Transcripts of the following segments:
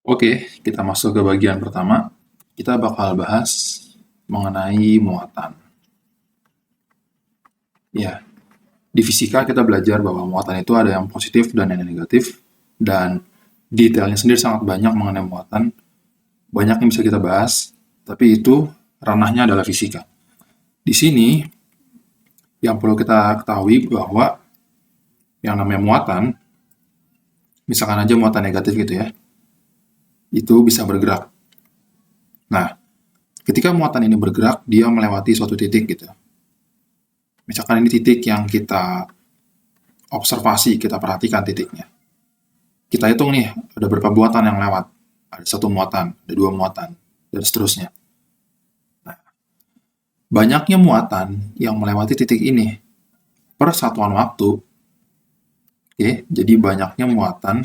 Oke, kita masuk ke bagian pertama. Kita bakal bahas mengenai muatan. Ya, di fisika kita belajar bahwa muatan itu ada yang positif dan yang negatif, dan detailnya sendiri sangat banyak mengenai muatan. Banyak yang bisa kita bahas, tapi itu ranahnya adalah fisika. Di sini, yang perlu kita ketahui bahwa yang namanya muatan, misalkan aja muatan negatif gitu ya, itu bisa bergerak. Nah, ketika muatan ini bergerak, dia melewati suatu titik gitu. Misalkan ini titik yang kita observasi, kita perhatikan titiknya. Kita hitung nih, ada berapa muatan yang lewat. Ada satu muatan, ada dua muatan, dan seterusnya. Nah, banyaknya muatan yang melewati titik ini per satuan waktu, oke, jadi banyaknya muatan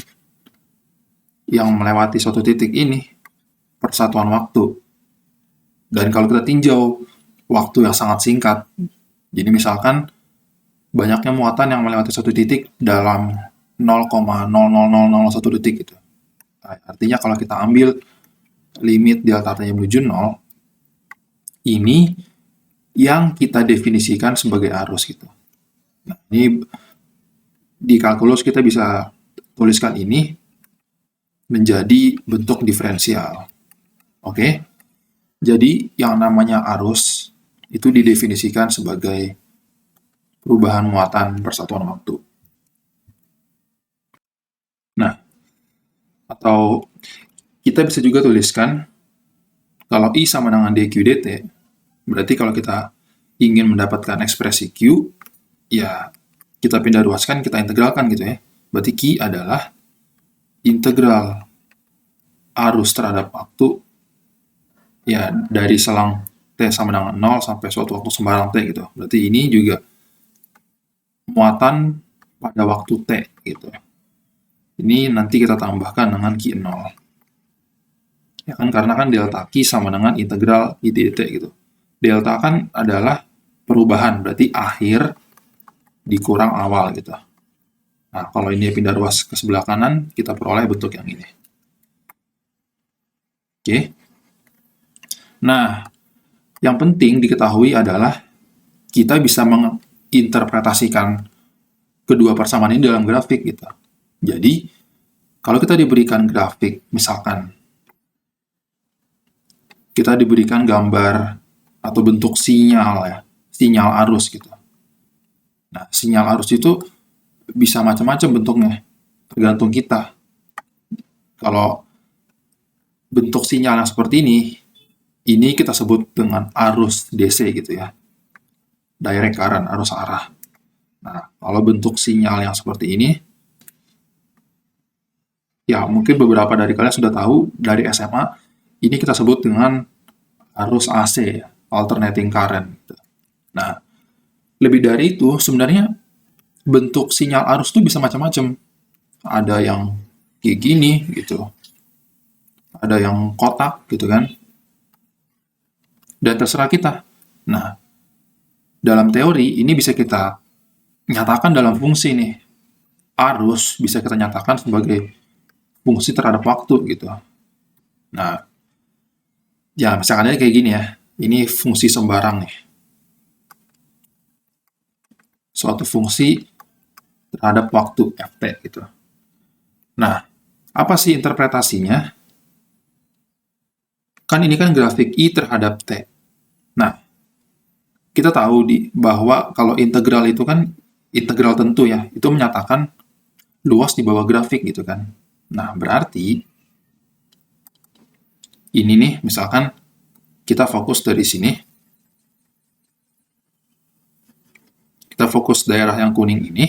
yang melewati suatu titik ini per satuan waktu. Dan kalau kita tinjau waktu yang sangat singkat, jadi misalkan banyaknya muatan yang melewati suatu titik dalam 0,00001 detik gitu. Nah, artinya kalau kita ambil limit delta T menuju 0, ini yang kita definisikan sebagai arus gitu. Nah, ini di kalkulus kita bisa tuliskan ini menjadi bentuk diferensial. Oke? Jadi yang namanya arus itu didefinisikan sebagai perubahan muatan persatuan waktu. Nah, atau kita bisa juga tuliskan kalau I sama dengan dQ dt, berarti kalau kita ingin mendapatkan ekspresi Q, ya kita pindah ruaskan, kita integralkan gitu ya. Berarti Q adalah integral arus terhadap waktu ya dari selang T sama dengan 0 sampai suatu waktu sembarang T gitu. Berarti ini juga muatan pada waktu T gitu. Ini nanti kita tambahkan dengan Q0. Ya kan, karena kan delta Q sama dengan integral I dt gitu. Delta kan adalah perubahan, berarti akhir dikurang awal gitu. Nah, kalau ini pindah ruas ke sebelah kanan, kita peroleh bentuk yang ini. Oke. Nah, yang penting diketahui adalah kita bisa menginterpretasikan kedua persamaan ini dalam grafik gitu. Jadi, kalau kita diberikan grafik, misalkan kita diberikan gambar atau bentuk sinyal ya, sinyal arus gitu. Nah, sinyal arus itu bisa macam-macam bentuknya, tergantung kita. Kalau bentuk sinyal yang seperti ini kita sebut dengan arus DC gitu ya, direct current, arus arah. Nah, kalau bentuk sinyal yang seperti ini, ya mungkin beberapa dari kalian sudah tahu dari SMA, ini kita sebut dengan arus AC, alternating current. Nah, lebih dari itu, sebenarnya bentuk sinyal arus itu bisa macam-macam. Ada yang kayak gini gitu, ada yang kotak gitu kan, dan terserah kita. Nah, dalam teori ini bisa kita nyatakan dalam fungsi nih. Arus bisa kita nyatakan sebagai fungsi terhadap waktu gitu. Nah, ya misalkan aja kayak gini ya. Ini fungsi sembarang nih. Suatu fungsi terhadap waktu ft gitu. Nah, apa sih interpretasinya? Kan ini kan grafik I terhadap T. Nah, kita tahu bahwa kalau integral itu kan integral tentu ya, itu menyatakan luas di bawah grafik gitu kan. Nah, berarti ini nih, misalkan kita fokus dari sini. Kita fokus daerah yang kuning ini.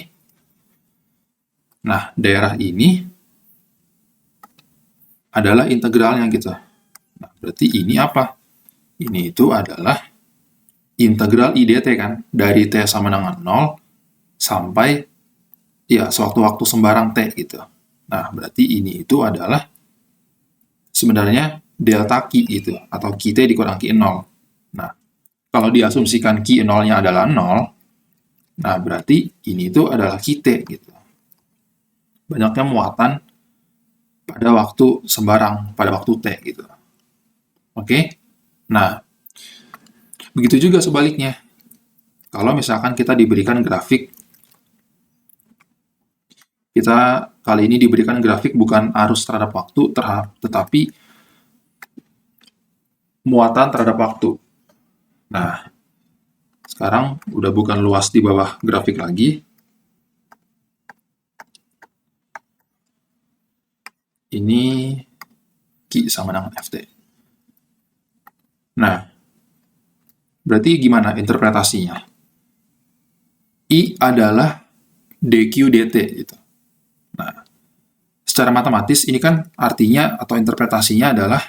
Nah, daerah ini adalah integralnya gitu. Nah, berarti ini apa? Ini itu adalah integral I dt kan, dari T sama dengan 0 sampai ya suatu waktu sembarang T gitu. Nah, berarti ini itu adalah sebenarnya delta Q itu, atau Q T dikurang Q0. Nah, kalau diasumsikan Q0-nya adalah 0, nah berarti ini itu adalah Q T gitu. Banyaknya muatan pada waktu sembarang, pada waktu T gitu. Oke? Nah, begitu juga sebaliknya. Kalau misalkan kita diberikan grafik, kita kali ini diberikan grafik bukan arus terhadap waktu, tetapi muatan terhadap waktu. Nah, sekarang udah bukan luas di bawah grafik lagi. Ini Q sama dengan FT. Nah, berarti gimana interpretasinya? I adalah dq dt gitu. Nah, secara matematis ini kan artinya atau interpretasinya adalah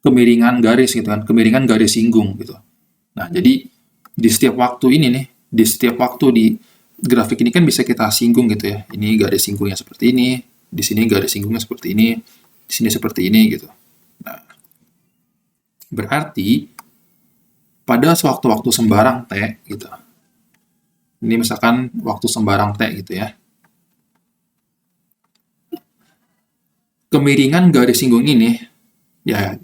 kemiringan garis gitu kan, kemiringan garis singgung gitu. Nah, jadi di setiap waktu ini nih, di setiap waktu di grafik ini kan bisa kita singgung gitu ya. Ini garis singgungnya seperti ini, di sini garis singgungnya seperti ini, di sini seperti ini gitu. Nah, berarti pada sewaktu-waktu sembarang T gitu. Ini misalkan waktu sembarang T gitu ya. Kemiringan garis singgung ini, ya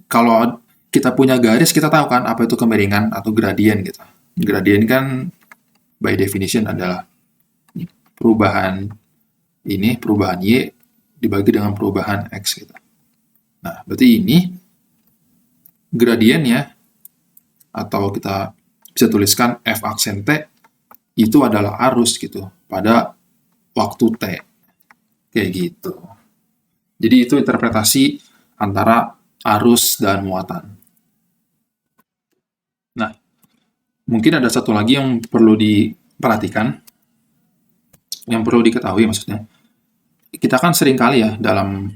kalau kita punya garis, kita tahu kan apa itu kemiringan atau gradien gitu. Gradien kan by definition adalah perubahan ini, perubahan Y dibagi dengan perubahan X gitu. Nah, berarti ini gradiennya, atau kita bisa tuliskan F aksen T, itu adalah arus gitu, pada waktu T. Kayak gitu. Jadi itu interpretasi antara arus dan muatan. Nah, mungkin ada satu lagi yang perlu diperhatikan, yang perlu diketahui maksudnya. Kita kan sering kali ya dalam,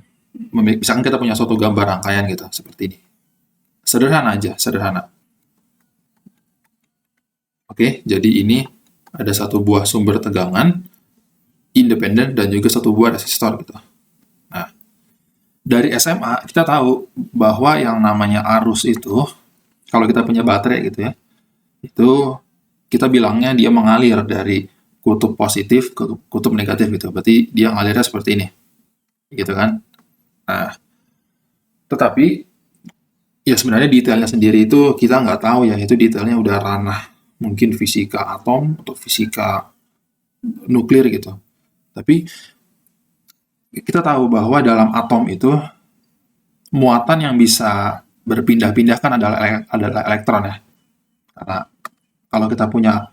misalkan kita punya suatu gambar rangkaian gitu, seperti ini. Sederhana aja, sederhana. Oke, jadi ini ada satu buah sumber tegangan, independen, dan juga satu buah resistor gitu. Nah, dari SMA kita tahu bahwa yang namanya arus itu, kalau kita punya baterai gitu ya, itu kita bilangnya dia mengalir dari kutub positif ke kutub negatif gitu. Berarti dia ngalirnya seperti ini. Gitu kan? Nah, tetapi ya sebenarnya detailnya sendiri itu kita nggak tahu ya, itu detailnya udah ranah mungkin fisika atom atau fisika nuklir gitu. Tapi kita tahu bahwa dalam atom itu muatan yang bisa berpindah-pindah kan adalah elektron ya. Karena kalau kita punya,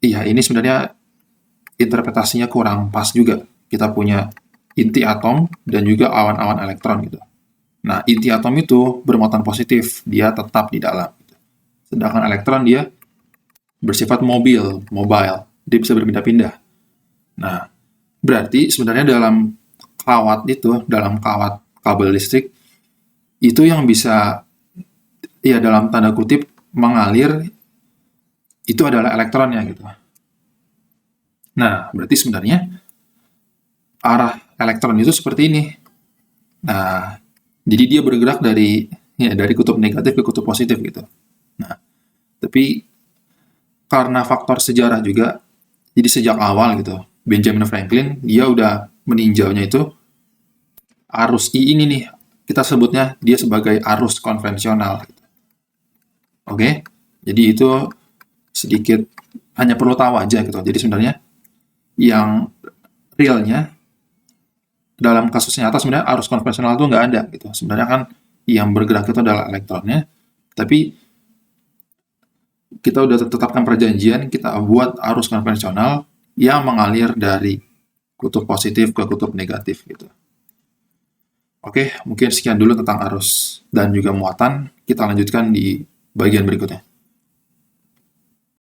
iya ini sebenarnya interpretasinya kurang pas juga. Kita punya inti atom dan juga awan-awan elektron gitu. Nah, inti atom itu bermuatan positif, dia tetap di dalam. Sedangkan elektron dia bersifat mobile, dia bisa berpindah-pindah. Nah, berarti sebenarnya dalam kawat itu, dalam kawat kabel listrik, itu yang bisa, ya dalam tanda kutip, mengalir, itu adalah elektronnya gitu. Nah, berarti sebenarnya arah elektron itu seperti ini. Nah, jadi dia bergerak dari kutub negatif ke kutub positif gitu. Nah, tapi karena faktor sejarah juga, jadi sejak awal gitu, Benjamin Franklin dia udah meninjaunya itu arus I ini nih, kita sebutnya dia sebagai arus konvensional. Gitu. Oke, jadi itu sedikit hanya perlu tahu aja gitu. Jadi sebenarnya yang realnya dalam kasus nyata sebenarnya arus konvensional itu nggak ada gitu. Sebenarnya kan yang bergerak itu adalah elektronnya, tapi kita udah tetapkan perjanjian, kita buat arus konvensional yang mengalir dari kutub positif ke kutub negatif gitu. Oke, mungkin sekian dulu tentang arus dan juga muatan. Kita lanjutkan di bagian berikutnya.